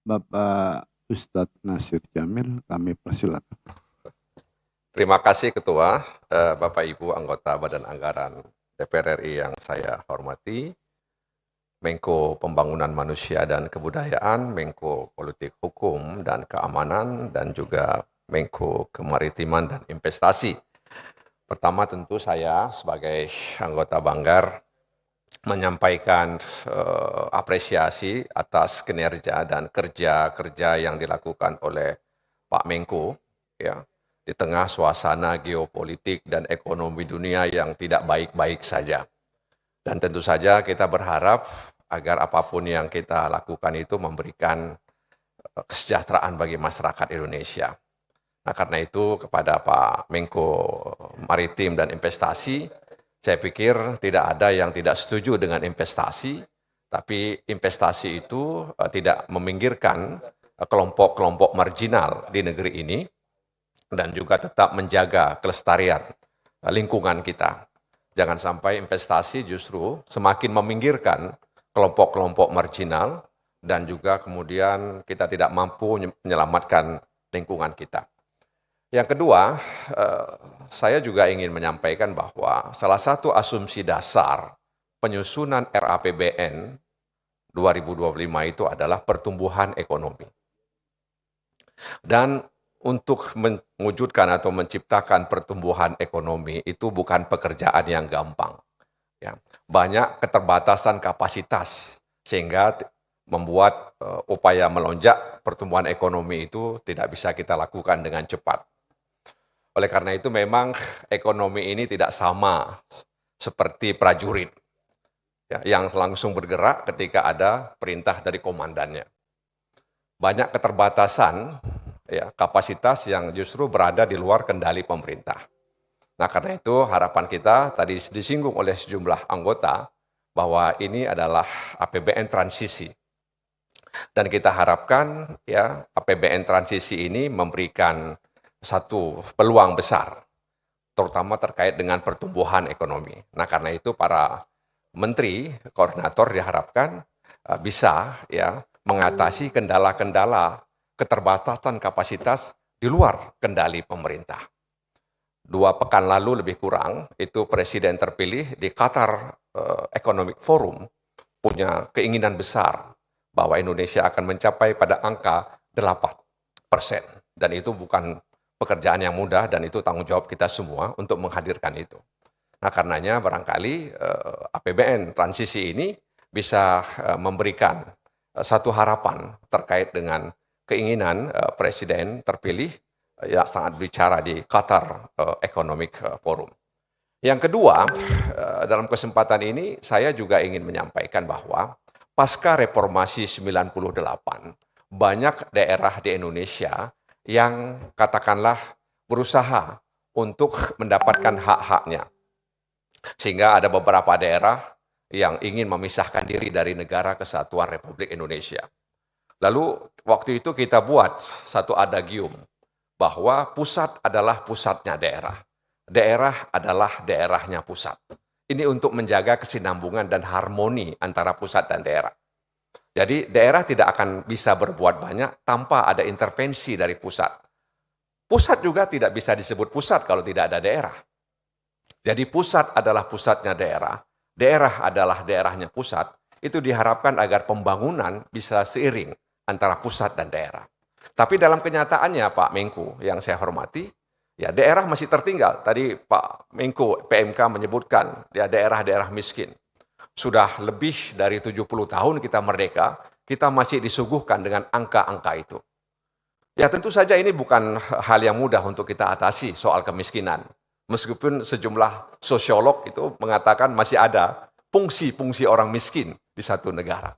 Bapak Ustadz Nasir Jamil, kami persilakan. Terima kasih Ketua, Bapak Ibu anggota Badan Anggaran DPR RI yang saya hormati, Menko Pembangunan Manusia dan Kebudayaan, Menko Politik Hukum dan Keamanan, dan juga Menko Kemaritiman dan Investasi. Pertama tentu saya sebagai anggota Banggar menyampaikan apresiasi atas kinerja dan kerja-kerja yang dilakukan oleh Pak Menko, ya, di tengah suasana geopolitik dan ekonomi dunia yang tidak baik-baik saja. Dan tentu saja kita berharap agar apapun yang kita lakukan itu memberikan kesejahteraan bagi masyarakat Indonesia. Nah, karena itu kepada Pak Menko Maritim dan Investasi, saya pikir tidak ada yang tidak setuju dengan investasi, tapi investasi itu tidak meminggirkan kelompok-kelompok marginal di negeri ini, dan juga tetap menjaga kelestarian lingkungan kita. Jangan sampai investasi justru semakin meminggirkan kelompok-kelompok marginal dan juga kemudian kita tidak mampu menyelamatkan lingkungan kita. Yang kedua, saya juga ingin menyampaikan bahwa salah satu asumsi dasar penyusunan RAPBN 2025 itu adalah pertumbuhan ekonomi. Dan untuk mewujudkan atau menciptakan pertumbuhan ekonomi itu bukan pekerjaan yang gampang. Ya, banyak keterbatasan kapasitas sehingga membuat upaya melonjak pertumbuhan ekonomi itu tidak bisa kita lakukan dengan cepat. Oleh karena itu memang ekonomi ini tidak sama seperti prajurit ya, yang langsung bergerak ketika ada perintah dari komandannya. Banyak keterbatasan ya, kapasitas yang justru berada di luar kendali pemerintah. Nah, karena itu harapan kita tadi disinggung oleh sejumlah anggota bahwa ini adalah APBN transisi. Dan kita harapkan ya APBN transisi ini memberikan satu peluang besar, terutama terkait dengan pertumbuhan ekonomi. Nah, karena itu para menteri, koordinator diharapkan bisa ya mengatasi kendala-kendala keterbatasan kapasitas di luar kendali pemerintah. 2 pekan lalu lebih kurang, itu Presiden terpilih di Qatar Economic Forum punya keinginan besar bahwa Indonesia akan mencapai pada angka 8%. Dan itu bukan pekerjaan yang mudah dan itu tanggung jawab kita semua untuk menghadirkan itu. Nah, karenanya barangkali APBN transisi ini bisa memberikan satu harapan terkait dengan keinginan Presiden terpilih yang sangat bicara di Qatar Economic Forum. Yang kedua, dalam kesempatan ini saya juga ingin menyampaikan bahwa pasca reformasi 98, banyak daerah di Indonesia yang katakanlah berusaha untuk mendapatkan hak-haknya. Sehingga ada beberapa daerah yang ingin memisahkan diri dari Negara Kesatuan Republik Indonesia. Lalu waktu itu kita buat satu adagium bahwa pusat adalah pusatnya daerah. Daerah adalah daerahnya pusat. Ini untuk menjaga kesinambungan dan harmoni antara pusat dan daerah. Jadi daerah tidak akan bisa berbuat banyak tanpa ada intervensi dari pusat. Pusat juga tidak bisa disebut pusat kalau tidak ada daerah. Jadi pusat adalah pusatnya daerah, daerah adalah daerahnya pusat. Itu diharapkan agar pembangunan bisa seiring antara pusat dan daerah. Tapi dalam kenyataannya Pak Menko yang saya hormati, ya daerah masih tertinggal. Tadi Pak Menko PMK menyebutkan ya daerah-daerah miskin. Sudah lebih dari 70 tahun kita merdeka, kita masih disuguhkan dengan angka-angka itu. Ya tentu saja ini bukan hal yang mudah untuk kita atasi soal kemiskinan. Meskipun sejumlah sosiolog itu mengatakan masih ada fungsi-fungsi orang miskin di satu negara.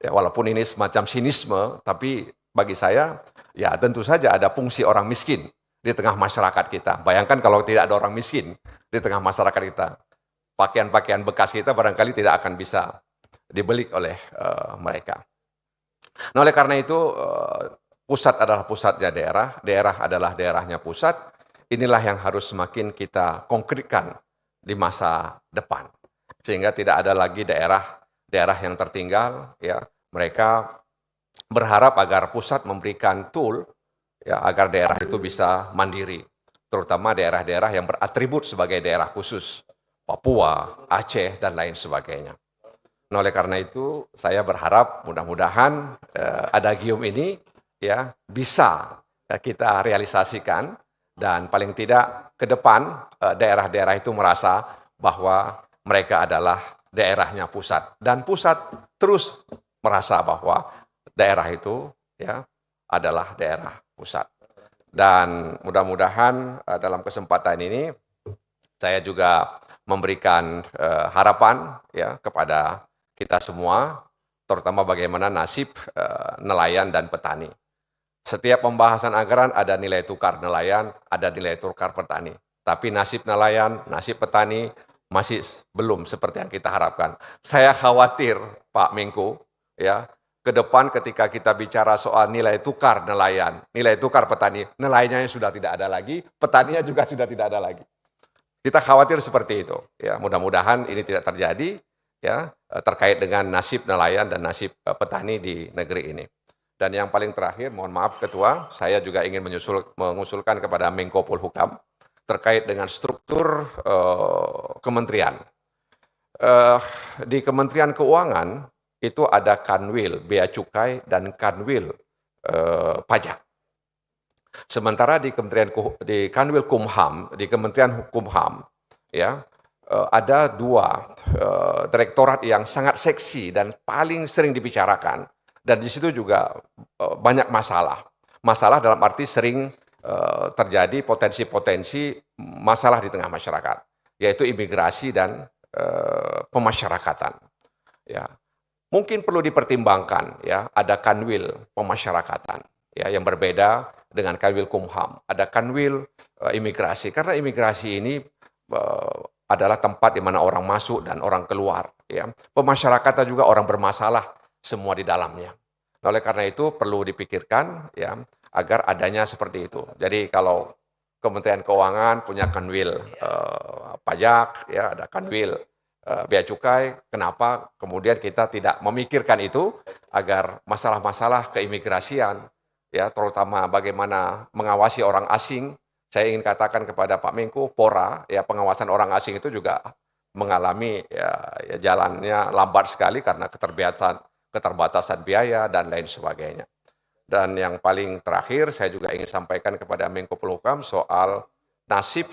Ya, walaupun ini semacam sinisme, tapi bagi saya, ya tentu saja ada fungsi orang miskin di tengah masyarakat kita. Bayangkan kalau tidak ada orang miskin di tengah masyarakat kita, pakaian-pakaian bekas kita barangkali tidak akan bisa dibeli oleh mereka. Nah, oleh karena itu, pusat adalah pusatnya daerah, daerah adalah daerahnya pusat. Inilah yang harus semakin kita konkretkan di masa depan. Sehingga tidak ada lagi daerah yang tertinggal, ya mereka berharap agar pusat memberikan tool ya agar daerah itu bisa mandiri, terutama daerah-daerah yang beratribut sebagai daerah khusus, Papua, Aceh, dan lain sebagainya. Nah, oleh karena itu saya berharap mudah-mudahan adagium ini ya bisa kita realisasikan dan paling tidak ke depan daerah-daerah itu merasa bahwa mereka adalah daerahnya pusat dan pusat terus merasa bahwa daerah itu ya adalah daerah pusat. Dan mudah-mudahan dalam kesempatan ini saya juga memberikan harapan ya kepada kita semua, terutama bagaimana nasib nelayan dan petani. Setiap pembahasan anggaran ada nilai tukar nelayan, ada nilai tukar petani. Tapi nasib nelayan, nasib petani masih belum seperti yang kita harapkan. Saya khawatir, Pak Menko, ya, ke depan ketika kita bicara soal nilai tukar nelayan, nilai tukar petani, nelayannya sudah tidak ada lagi, petaninya juga sudah tidak ada lagi. Kita khawatir seperti itu. Ya, mudah-mudahan ini tidak terjadi, ya, terkait dengan nasib nelayan dan nasib petani di negeri ini. Dan yang paling terakhir, mohon maaf Ketua, saya juga ingin mengusulkan kepada Menko Polhukam terkait dengan struktur kementerian. Di Kementerian Keuangan itu ada Kanwil Bea Cukai dan Kanwil Pajak. Sementara di Kanwil Kumham, di Kementerian Hukum-HAM, ya, ada dua direktorat yang sangat seksi dan paling sering dibicarakan. Dan di situ juga banyak masalah. Masalah dalam arti sering terjadi potensi-potensi masalah di tengah masyarakat, yaitu imigrasi dan pemasyarakatan. Ya, mungkin perlu dipertimbangkan ya ada kanwil pemasyarakatan ya yang berbeda dengan kanwil Kumham. Ada kanwil imigrasi karena imigrasi ini adalah tempat di mana orang masuk dan orang keluar. Ya, pemasyarakatan juga orang bermasalah semua di dalamnya. Nah, oleh karena itu perlu dipikirkan ya agar adanya seperti itu. Jadi kalau Kementerian Keuangan punya kanwil pajak, ya ada kanwil bea cukai, kenapa kemudian kita tidak memikirkan itu agar masalah-masalah keimigrasian, ya terutama bagaimana mengawasi orang asing. Saya ingin katakan kepada Pak Menko, PORA, ya pengawasan orang asing itu juga mengalami ya jalannya lambat sekali karena keterbatasan biaya dan lain sebagainya. Dan yang paling terakhir saya juga ingin sampaikan kepada Menko Polhukam soal nasib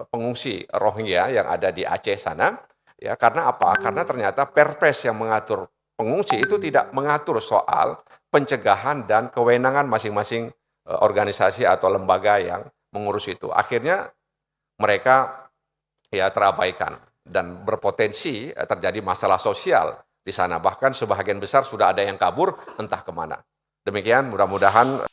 pengungsi Rohingya yang ada di Aceh sana. Ya, karena apa? Karena ternyata Perpres yang mengatur pengungsi itu tidak mengatur soal pencegahan dan kewenangan masing-masing organisasi atau lembaga yang mengurus itu. Akhirnya mereka ya terabaikan dan berpotensi terjadi masalah sosial di sana. Bahkan sebagian besar sudah ada yang kabur entah kemana. Demikian mudah-mudahan